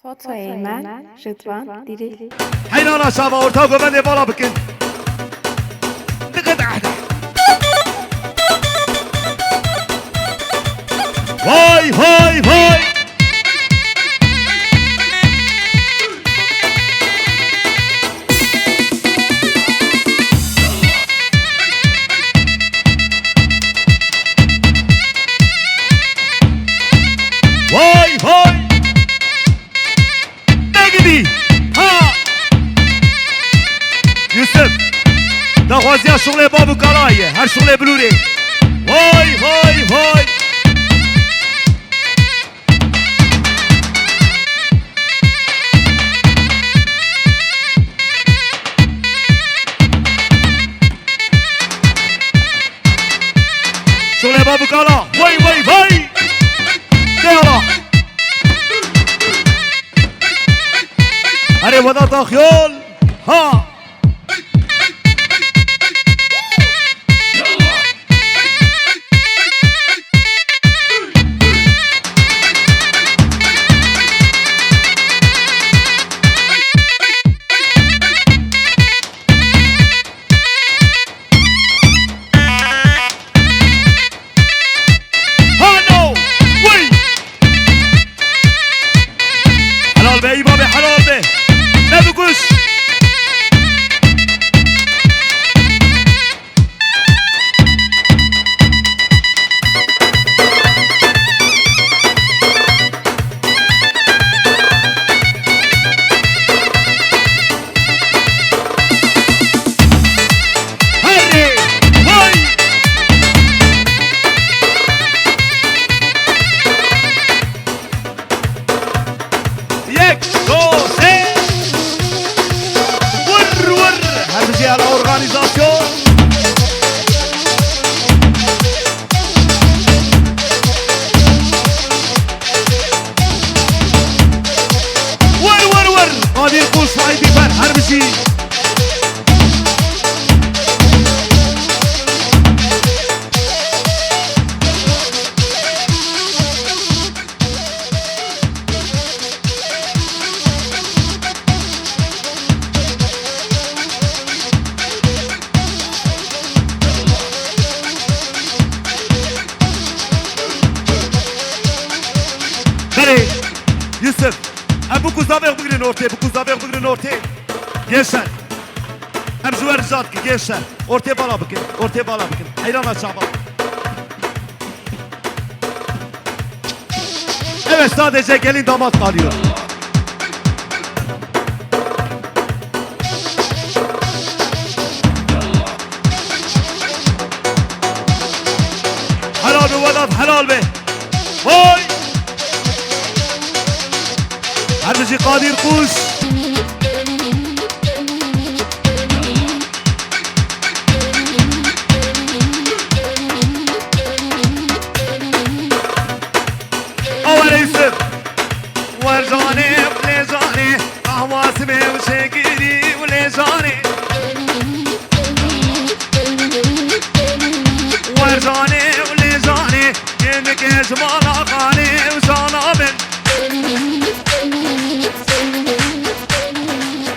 خطوة من رضوان ديري حينانا شابا ورتاقو بندي بالا بكن دقت احدى هاي هاي هاي هاي هاي نقدي ها يوسف دخوازيا شغل بابو كلايه هر شغل بلوري هاي هاي هاي شغل بابو كلا وي وي وي يلا أري وضع تخيل ها يوسف ابوكو زابر بغري نورتي بوكو زابر بغري نورتي جيشن ام جوار جاتك جيشن اورتي بالا بكن اورتي بالا بكن حيرانا شعبا Evet sadece gelin damat kalıyor. Helal be velat helal be. Oy. Harbici Kadir Kuş. Avar Yusuf. Verzane vlezane. Ahvasime vşekiri vlezane. Verzane vlezane. Yemek ezmala kane vzana ben.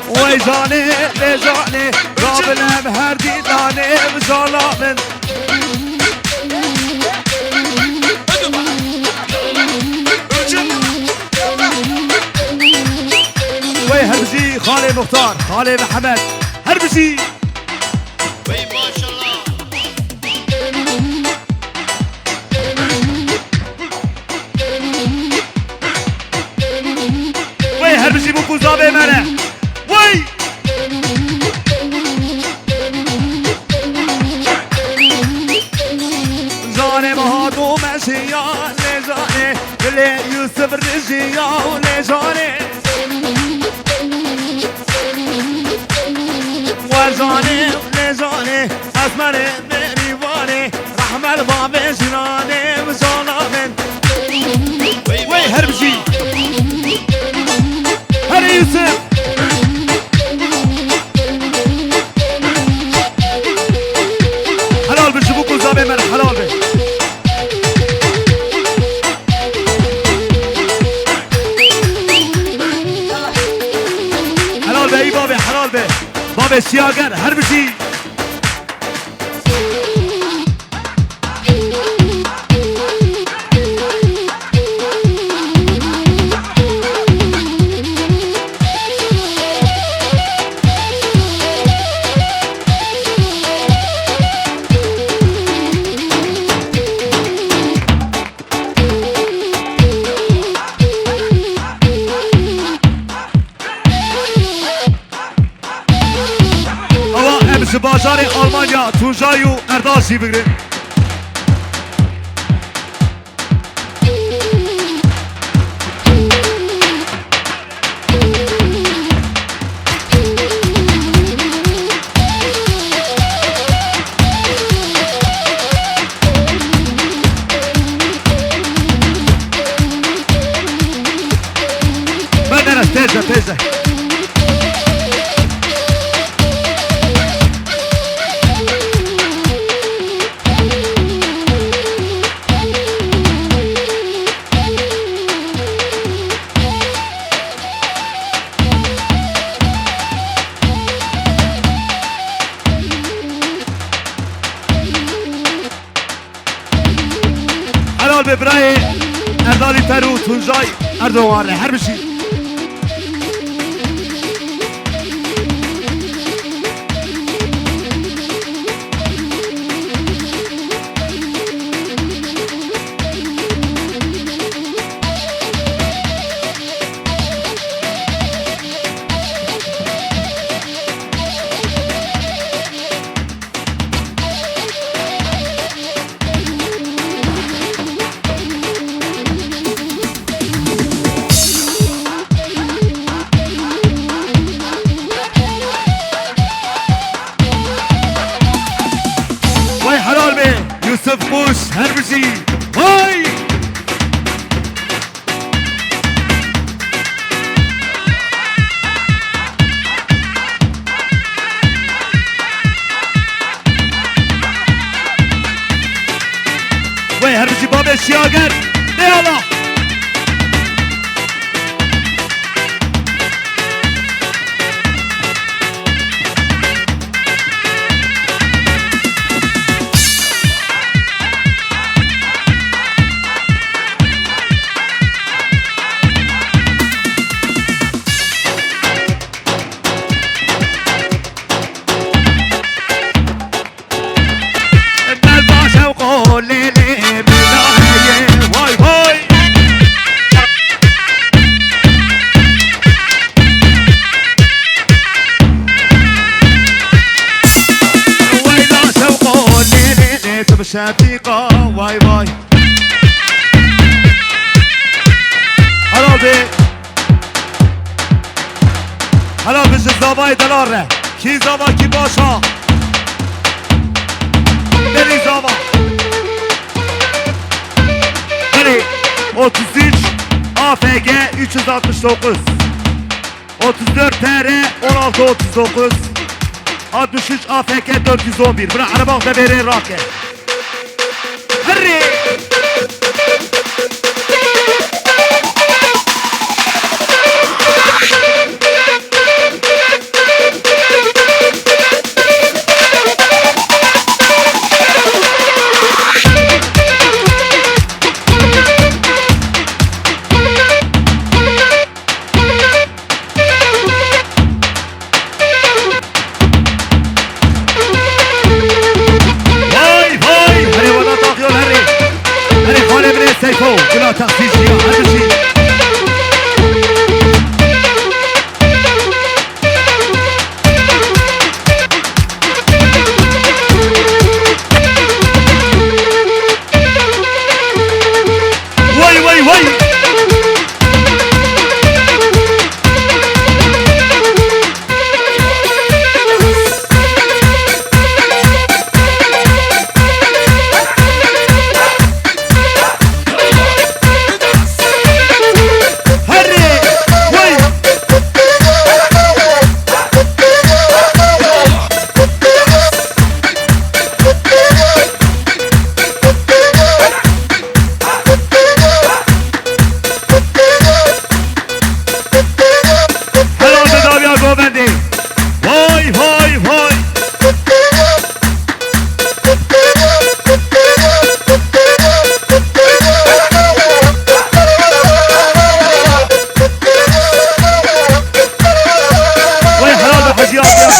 ويزاني لزاني رابنا بهردي داني بظلامن وي هربزي خالي مختار خالي محمد هربزي وي ما شاء الله وي هربزي بوكو زابي مانا وي زاني مهادو مسيا لزاني بلي يوسف الرزيا ولزاني وزاني ولزاني اسمري مريواني رحمة البابي زناني وزانامن وي هربزي هري يوسف حلال بشبوكو زابي من حلال بي باب سیاگر هر بسی بازار آلمانیا توجای و ارداشی بگیریم من درست تیزه به برای اردالی ترو تونجای اردوانه هر بشی يوسف موش هربشي هاي وي هربشي بابا الشياقر يلا شفيقة واي واي هلا بش الزاباي دلاره كي زابا كي باشا دلي زابا دلي 33 AFG 369 34 TR 1639 63 AFG 411 bırak araba da verin rakı هري هري خالي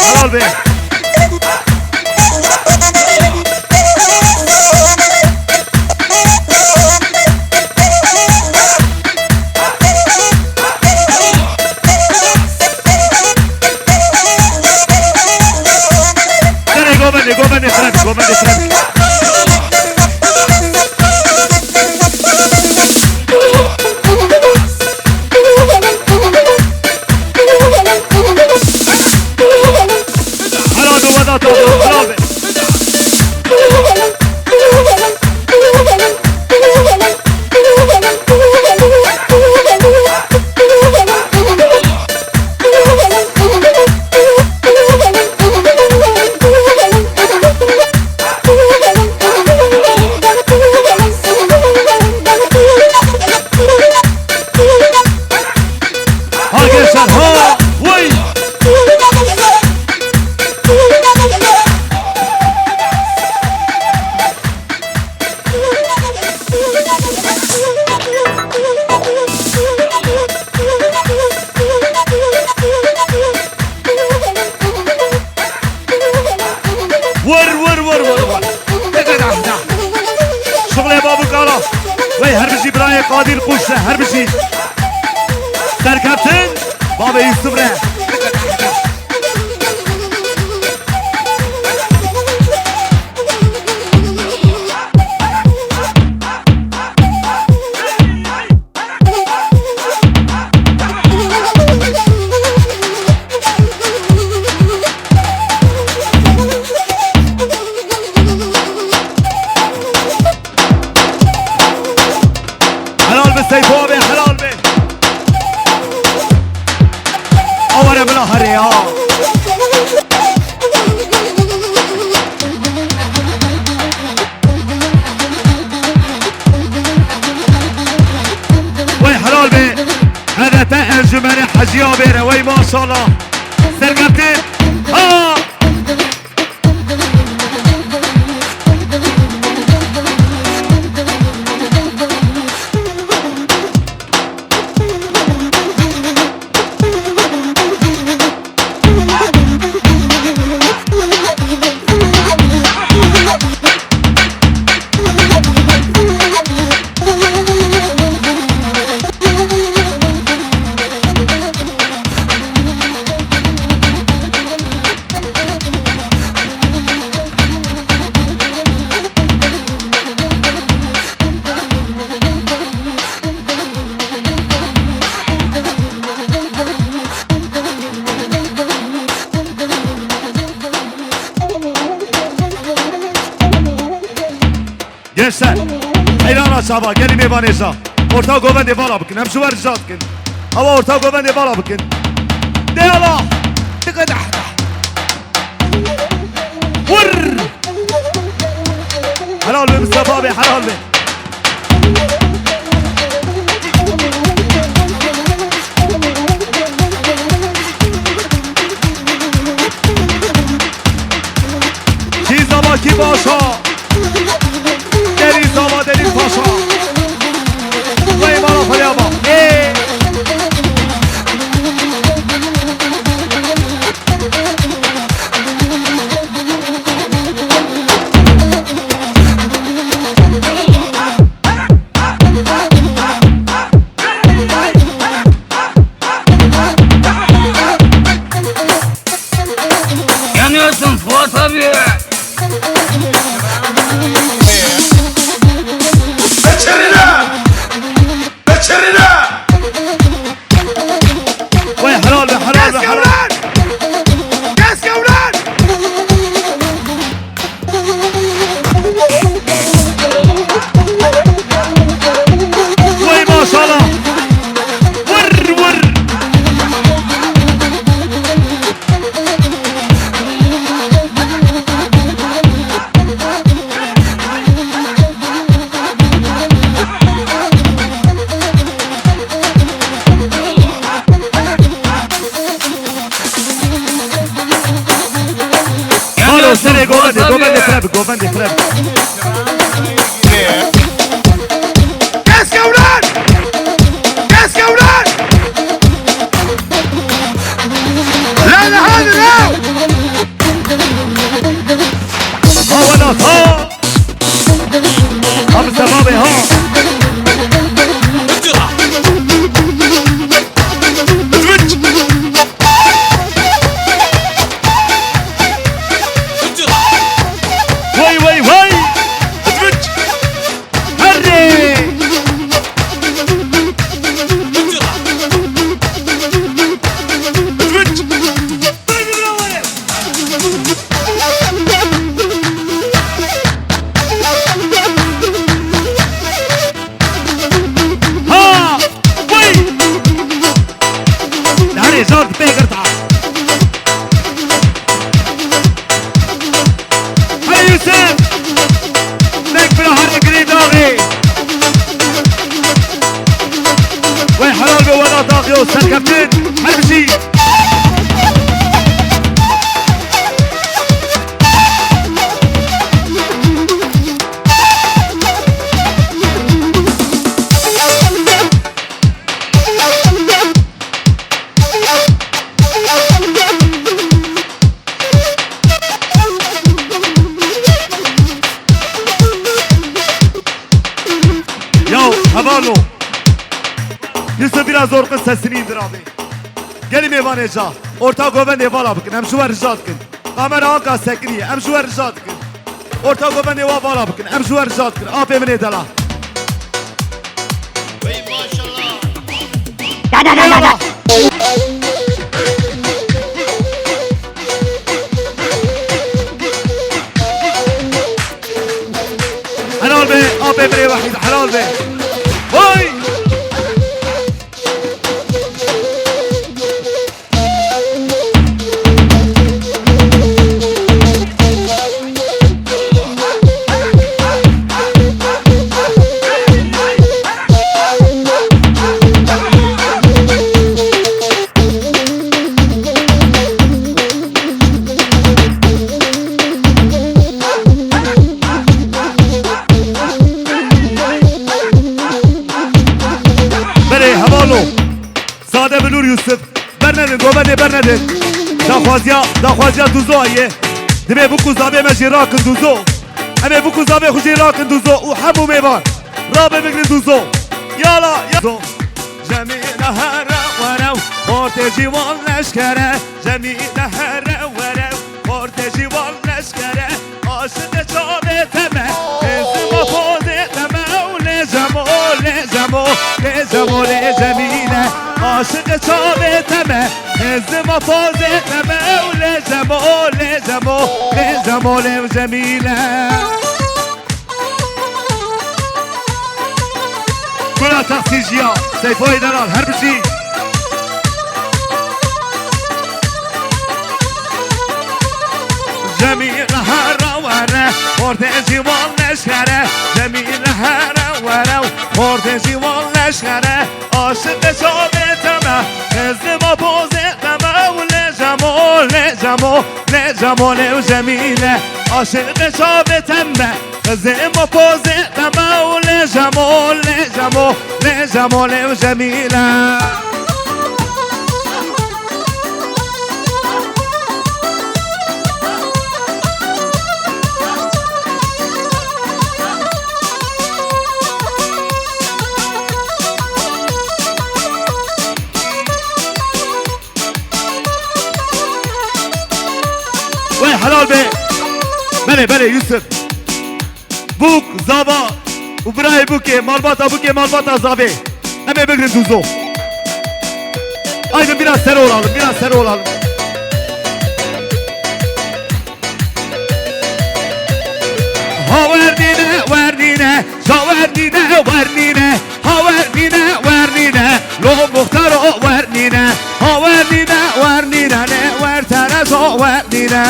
حلال به Go Friend. حلال به وضع تو حلال به قادر قوشه هر بشی در کپتن بابا یوسف ره سيفو به حلال به اول بلا هريا وي حلال به هذا تأهل جمال حجيا بيره وي ما شاء الله سرقتين ها Gençler, hayran sabah gelin mevaneza. Orta govende bala bakın. Hem şu var ricat bakın. Ama orta govende bala bakın. De Allah. Dikkat Vur. Helal be Mustafa abi, helal be. Çiz ama ki başa. Deniz ama Deniz Paşa. Vay bana palya bak. Yanıyorsun Fuat abi. Go bende frem. Kes kavlan! Kes kavlan! Lan hadi lan! بله جارد بگرد هی یوسف نک بلا هر اگری داغی وی حلال به ولا داغی و سرکفتن هر بشی Havalo Yusuf biraz zorkun sesini indir abi Gelin evan eca Orta goven evala bıkın Hem şu var rica dıkın Kamera anka sekriye Hem şu var rica dıkın Orta goven evala bıkın Hem şu var rica dıkın Abi emin edela Hey, maşallah. حلال به آب بره وحید حلال به وای ساده بلور یوسف برندن گوبنده برندن داخوازیا دوزو آیه دمه بکو زابه مجی راکن دوزو همه بکو زابه خوشی راکن دوزو و همو میبان رابه بگن دوزو یالا یازو جمیل هره ورو خورت جیوان لشکره جمیل هره ورو خورت جیوان لشکره عاشق چابه تمه ازما پوزه تمه و لجمو لجمیله عاشق چابه تمه ازما پوزه تمه و لجمو لجمیله كلها تخصيصية سيفوي دلال هربشي جميل هراوانه خورتنجي والنشكره جميل هراوانه خورتنجي والنشكره عاشق شابتمه ازما بوزتمه لجمال وجميله عاشق شابتمه ازما بوزتمه لجمال وجميله وين حلال بله يوسف بوك زابا وبراي بوكي مالباتا زابي همه بگرن دوزو aynen biraz seri olalım ha verdine lo muhtar o verdine ha verdine ne verteres o verdine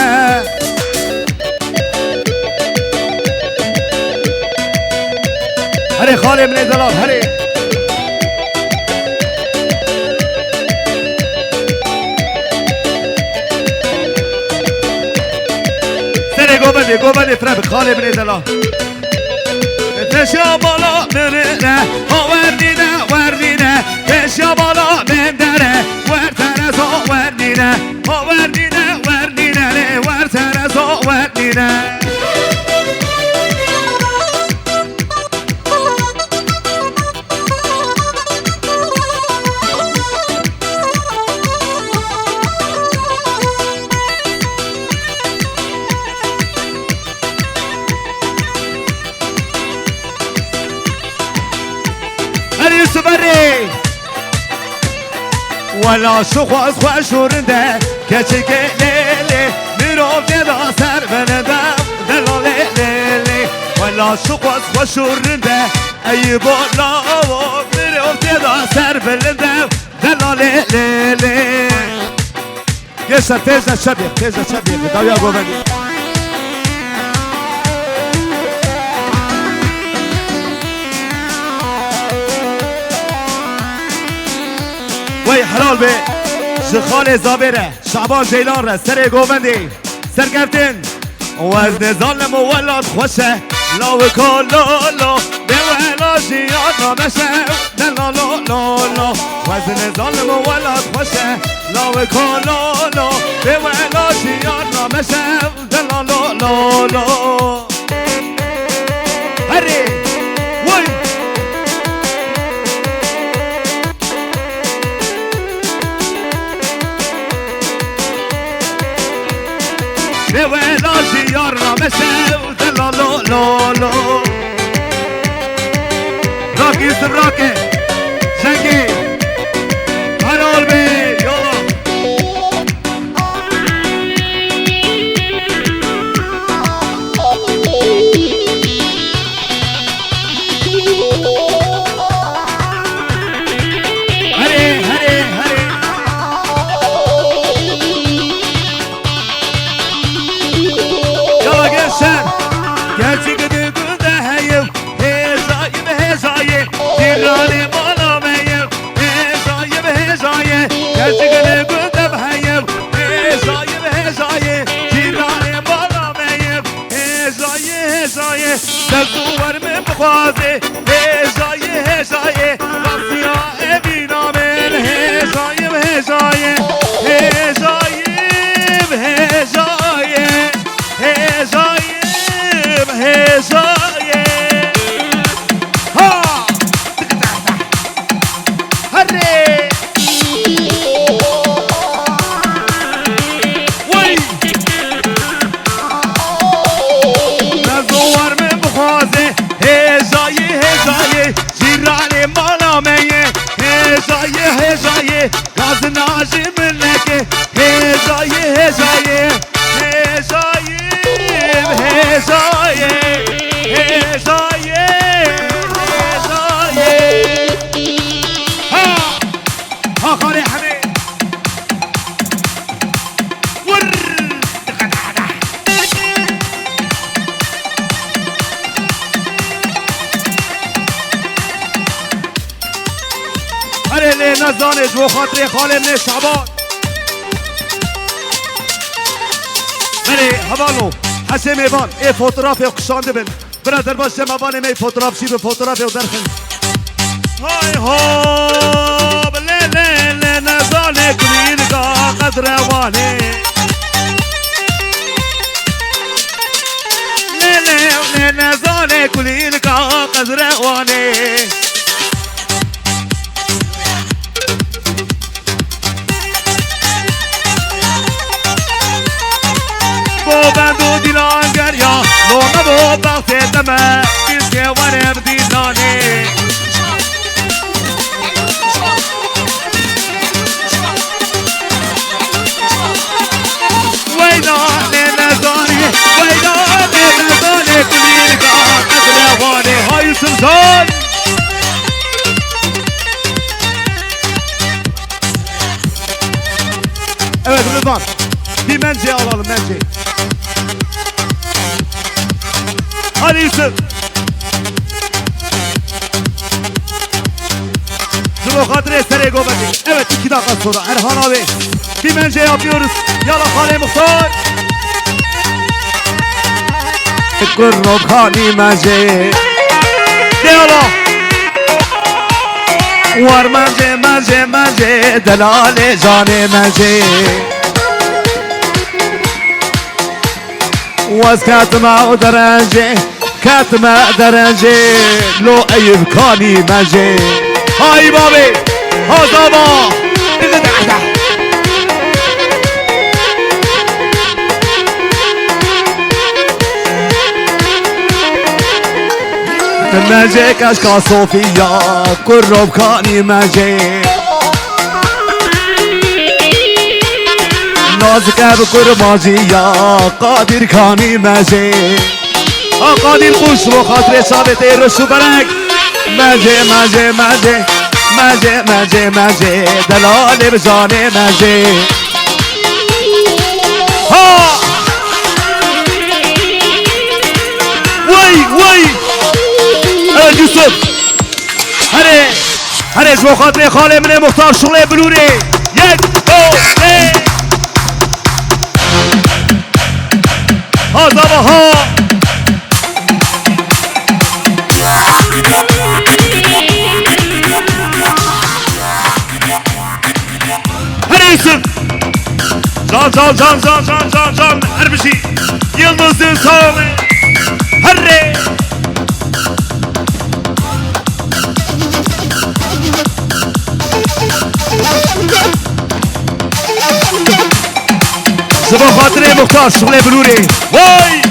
هري خالي من الدلال هري سري قوبلي فرابك خالي من الدلال تشا بالا مننا وردينا تشا بالا من دره ورترس وردينا وردينا ورترس وردينا سبري ولا شخص خوشورنده كچك ليلي ميروف يدا سر بنده دلالي ليلي ولا شخص خوشورنده اي بولا ميروف يدا سر بنده دلالي ليلي يسر تيزا شبيخ تيزا شبيخ داويا قوبني وي حلال بي شخال زابره شعبان جيلان را سر قوبندي سر كابتن وزن ظالم وولاد خوشه لا وكا لا لا بولا جيانا مشه لا لا لا لا وزن ظالم وولاد خوشه لا وكا لا لا بولا جيانا مشه لا لا لا لا هري وي بولا جيانا مشه لا لا لا لا راكي يوسف راكي شنقي هلا قلبي يلا هري هري هري يلا جيشان جالسي قد قد هيو هزايب هزايب جيراني مالا ميو هزايب هزايب جالسي قد قد بهيو هزايب هزايب جيراني مالا ميو هزايب هزايب دلدور من بخوازي هزايب هزايب راسيا ابينا من هزايب هزايب هزايب هزايب هزايب هزايب ها هري وي نزور من بخوازي هزايب هزايب جيراني مالا ميه هزايب هزايب غاز ناجي منك هزايب هزايب هزايب هزايب هزايب هزايب ها خالي حبيب ور هره لي نزانج و خاطري خالي من شعبان بله هوالو حسن میوان ای فوتوگراف کشانده بن برادر باشه موان می فوتوگراف شی به فوتوگراف درخن های ها لی لی لی نزانه کنین کا قدر وانه لی لی لی نزانه کنین کا قدر وانه بندو دیلان گریا لونه بو بخت دمه بیز که ورم دیلانه ویدانه نزانه ویدانه نزانه کلین که قدر وانه های سلطان evet Rıdvan bir mence alalım mence. Hadi Yusuf. Zulu Kadri Eser'e gobedi. Evet 2 dakika sonra Erhan abi bir mence yapıyoruz. Yala Hale Muhtar. Kurno Khani mence. Yala. Var mence mence mence delale zane mence. واز كاتمة درجة كاتمة درجة لو أي بكاني مجي هاي بابي هذا ما مجي كاشكا صوفيا كرو بكاني مجي نازك بكرمازي يا قادر كاني مجي قادر خوش وخاطر ثابت رسو برك مجي مجي مجي مجي مجي مجي دلال بزاني مجي هرش بخاطر خاله من مختار شغل بلوری. یک دو سه هذا بها هريسم جان جان جان جان جان جان جان اربشي يلدز صامي هري صباح خاطري مختار شغلي بلوري واي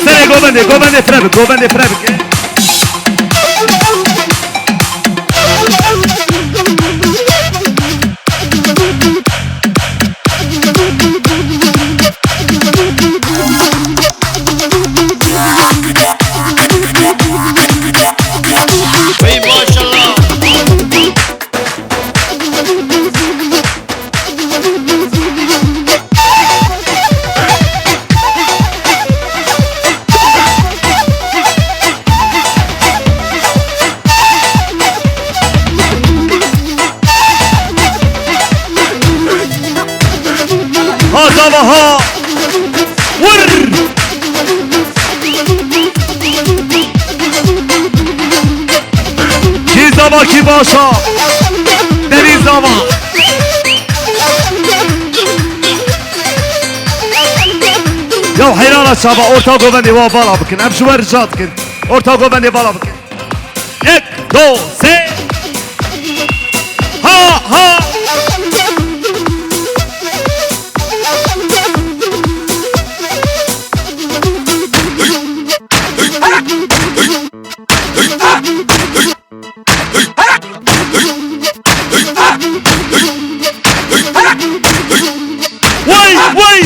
سنة جوبندي فرابك وي ما شاء الله هذا بها ور زما کی باشا دری زما یا حیران شبا ارتا گوبندی و بالا بکن هم شما رجات کن ارتا گوبندی بالا بکن یک دو سه ها ها وي وي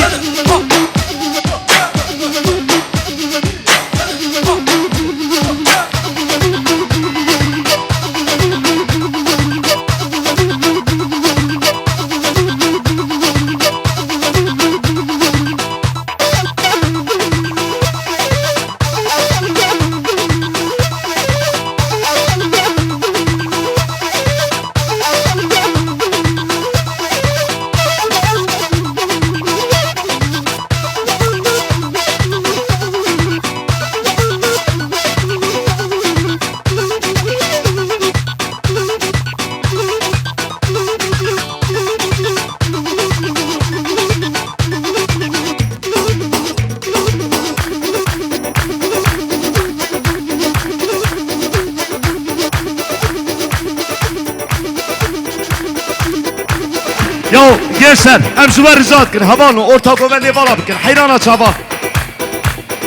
يو جيشن امشوا رجال كن هبانو اورتا گوبندی بالا بکن حیرانا چابا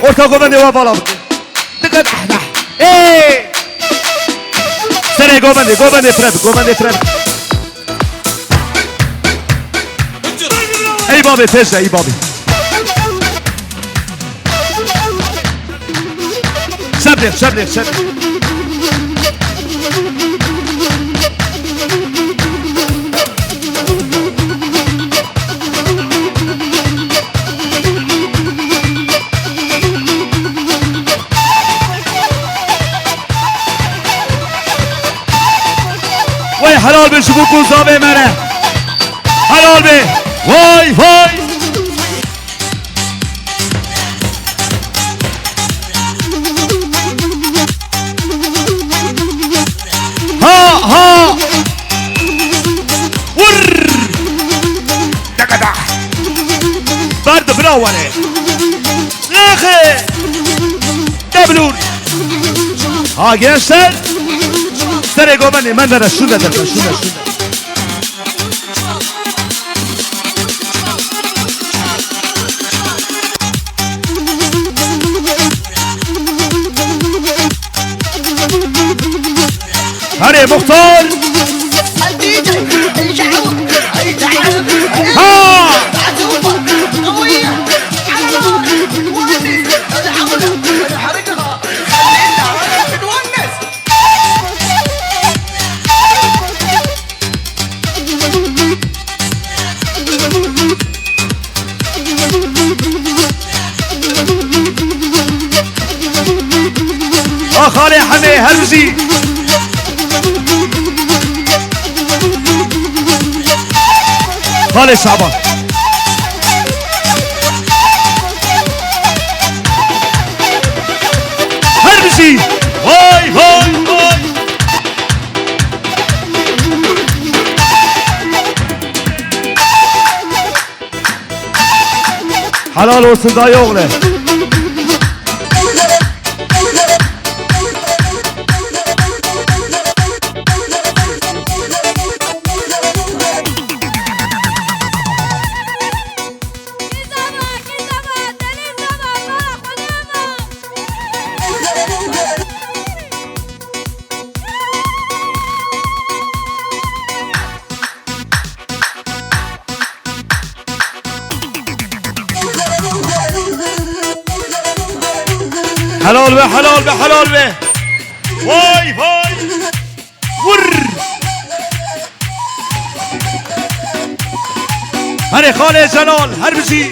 اورتا گوبندی و بالا بکن دقت احنا ايه سري گوبندی فرد اي بابي فيش اي بابي شبلك وای حلال به شبو کوزاوه مره حلال به وای ها ور دقدع برد براوله اخي دبلور ها gençler سر گوبندی من داره شونه هري مختار ها خالي حمي هرمزي خالي شعبان هرمزي هاي هاي هاي حلال olsun dayı oğlu. حلال به حلال به حلال به وای وای ور هر خاله جلال هر بشی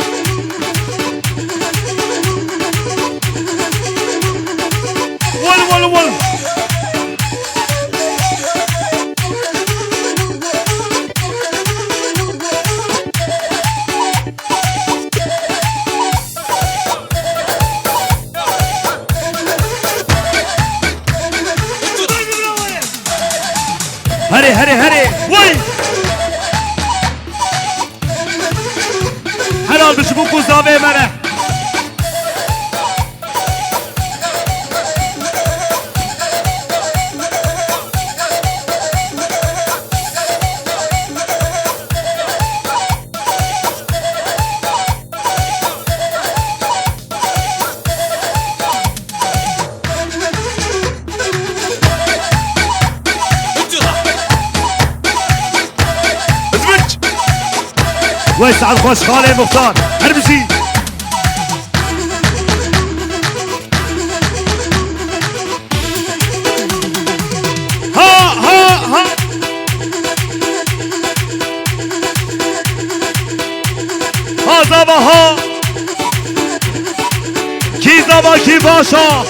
ول ول ول هري هري هري وي حلال بشبوكو زابي منه ويسعد خوش خالي مختار هربشي ها ها ها ها زبا ها کی زبا کی باشا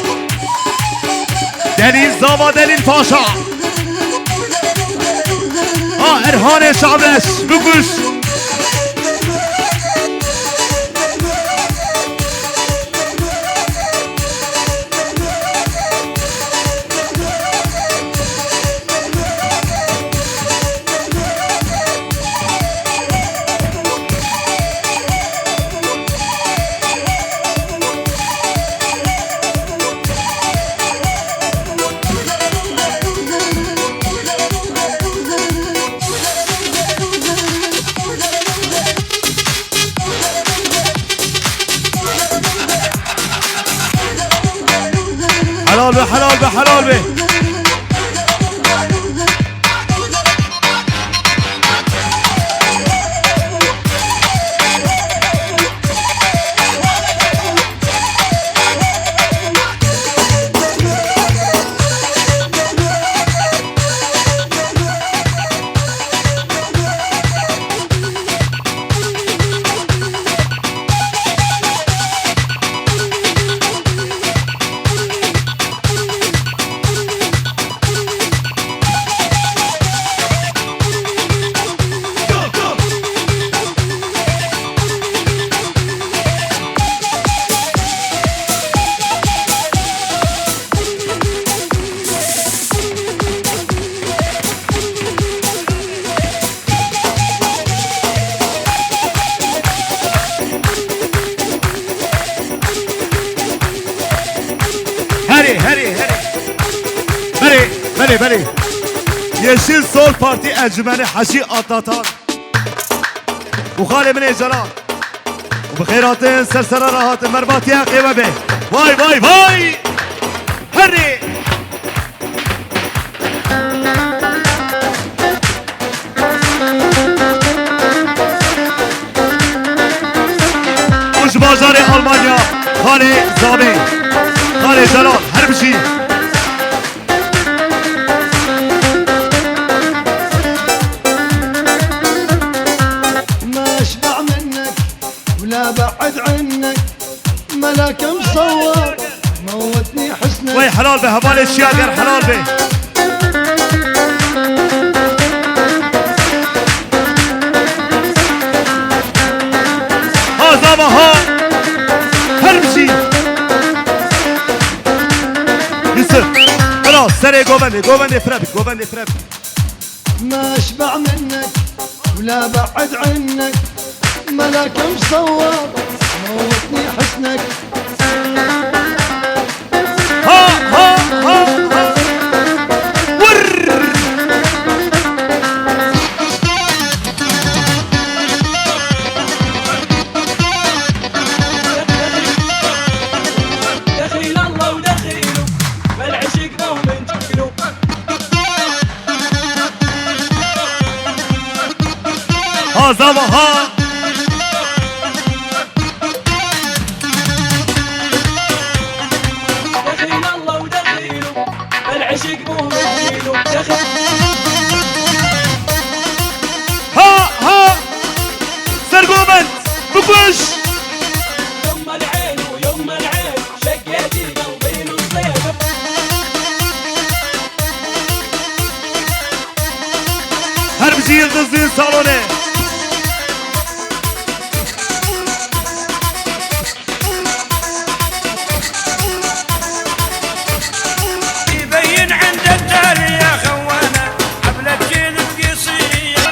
دلیل زبا دلیل پاشا ها ارهان شعبش بگوش حلال به حلال به حلال به بله yeşil sol parti encümeni Hacı Atlatan وخالي من الجلال وبخيراتين سرسرة راحات مرباطيا قيمة به واي واي واي هري وش بازاري ألمانيا خالي زابي خالي جلال هربشي بعد عنك ملاك مصور موتني حسنك وي حلال حلال به هوال الشياقر حلال به ها زابا ها هرمشي يوسف خلاص سري جوفني فرابي ما اشبع منك ولا بعد عنك ملاك مصور موتني حسنك ها ور دخيل الله ودخيله بالعشق ما هو من جيله ها زابا ها دخيل الله ودخيله بالعشق ما هو من جيله ها سرقومن بكوش يوم العين شقيتي قلبي نصيبه هرمشي يلدزين صالوني يبين عند الدار يا خوانا حبلة جنب قصية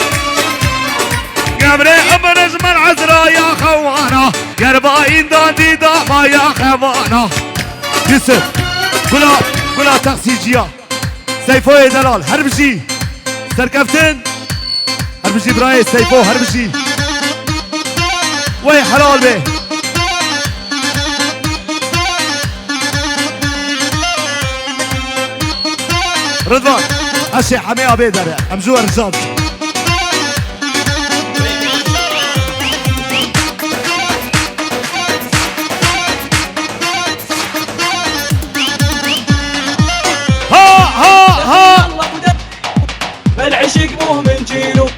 قبل ابرز من عذرا يا خوانا قرباين دادي داما يا خوانا يوسف قلا تقسيجيا سيفو دلال هربشي سركفتن هربشي براي سيفو هربشي وي حلال به رضوان اشي حمي ابي دار امجو ارزاد ها الله ودخيله بالعشق ما هو من جيله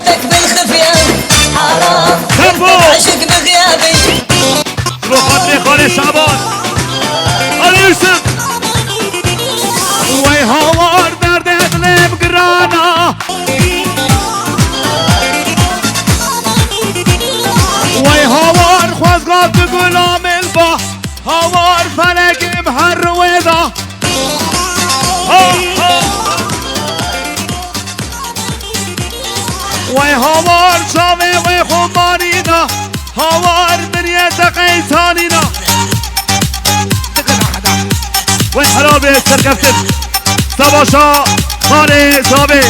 لك بالخفية حرام كفو عشق بغيابي روح لي خالي شعبان علي يوسف وي هوار درد اقلب قرانا وي هوار خوزقات قلام البا هوار فلك بحر ويدا وي هوار شامي وي خمانينا هوار دنيا تقيتانينا وي حلال بيه سرقفتن سباشا خالي زابي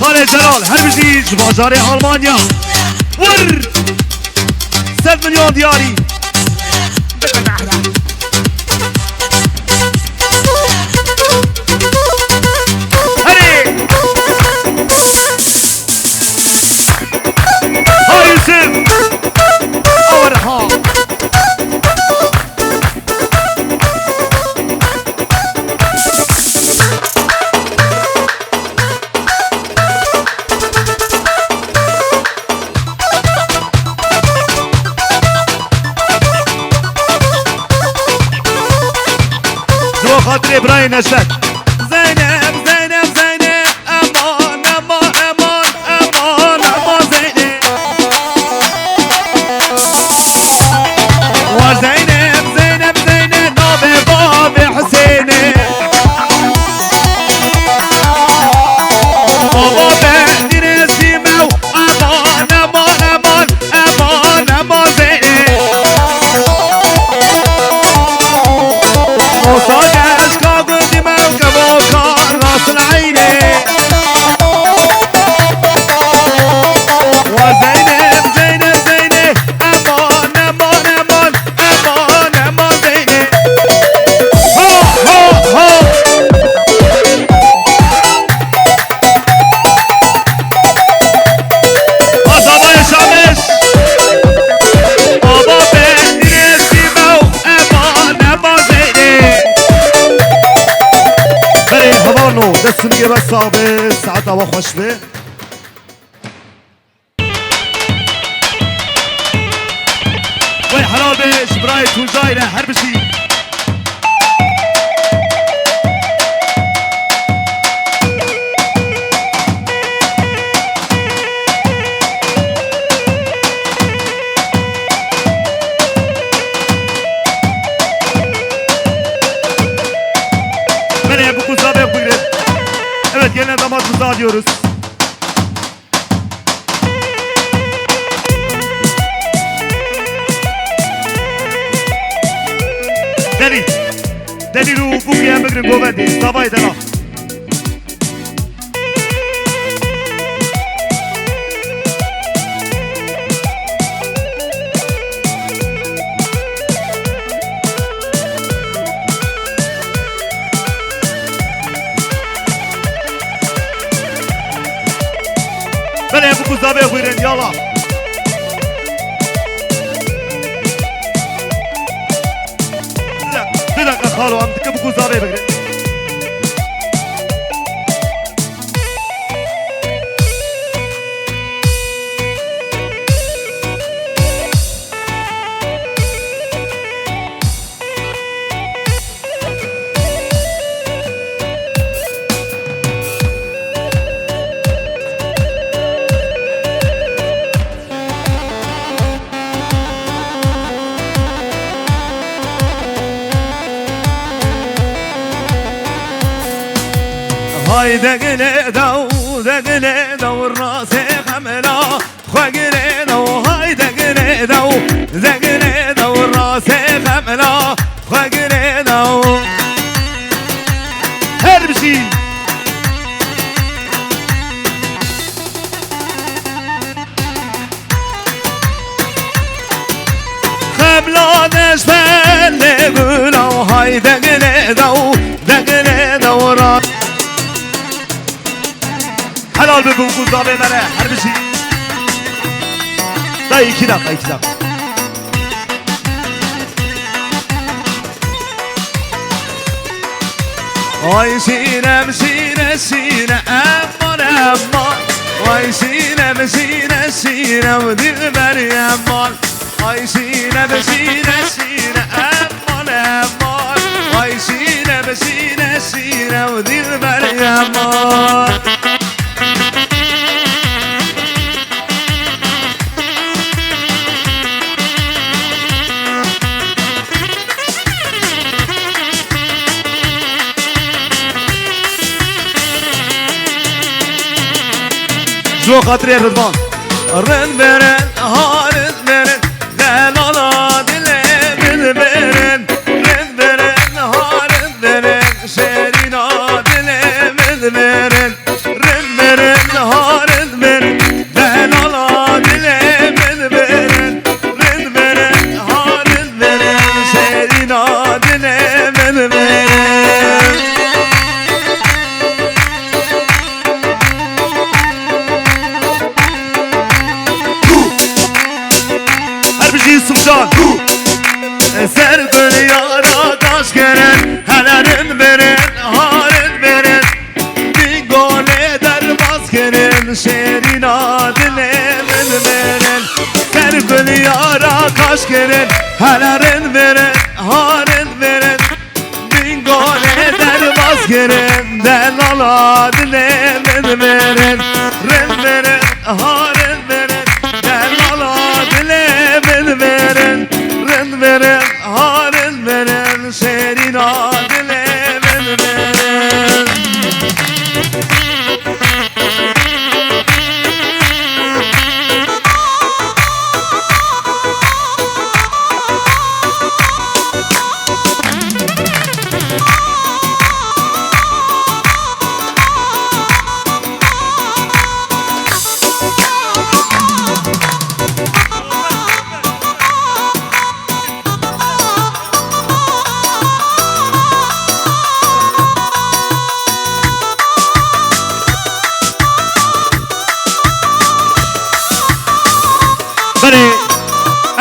خالي جلال هربجيج بازار ألمانيا ور 7 مليون دياري هري ها يوسف أورها خاطر ابراهيم نشد زينب زينب زينب امان امان امان امان امان زينب وزينب زينب زينب نابي بابي حسيني بابا بهدي نسيمه امان امان امان امان امان زينب وصاني دسم بس صابس حتى وخوش به وي حلال بيش برايت وجاينا هربشي Evet gelen damat buzağı diyoruz. Deli. Deli ruhu bu giyen bugün govendi. Davay dela. Bele bu kuzabe buyurun yala. Bir dakika kalo amdık bu kuzabe buyurun. Hay degine dav rase kamera khagine dav hay degine dav rase kamera khagine dav her bir şey خبلا نشفل گلاو hay degine dav rase Helal be bu kuzabe bana her bir şey. Daha 2 dakika 2 dakika. Ay sinem sine aman aman. Ay sinem sine dilber yaman. Ay sinem sine aman aman. Ay sinem sine dilber yaman. شو خاطري يا رضوان رن برن هارن برن دلالا دلي من برن رن برن هارن برن شيرينا دلي من برن رن برن هارن برن دلالا دلي من برن رن برن هارن برن شيرينا دلي من برن Sultan Ser yara taş gelen Helerin verin, harin verin Bir gol eder baskerin Şehrin adını verin Ser yara taş gelen Helerin verin, harin verin Bir gol eder baskerin Delal adını verin Ren verin, harin verin Delal adını verin Ren verin, harin verin Senin adını verin Beni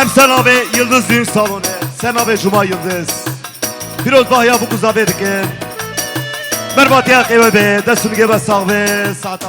Emsal abi Yıldız Düğün Salonu Sen abi Cuma Yıldız Firoz Bahya bu kuza verdikin مرباط يا قيمة بي دستو نجيب الصاغبي ساعة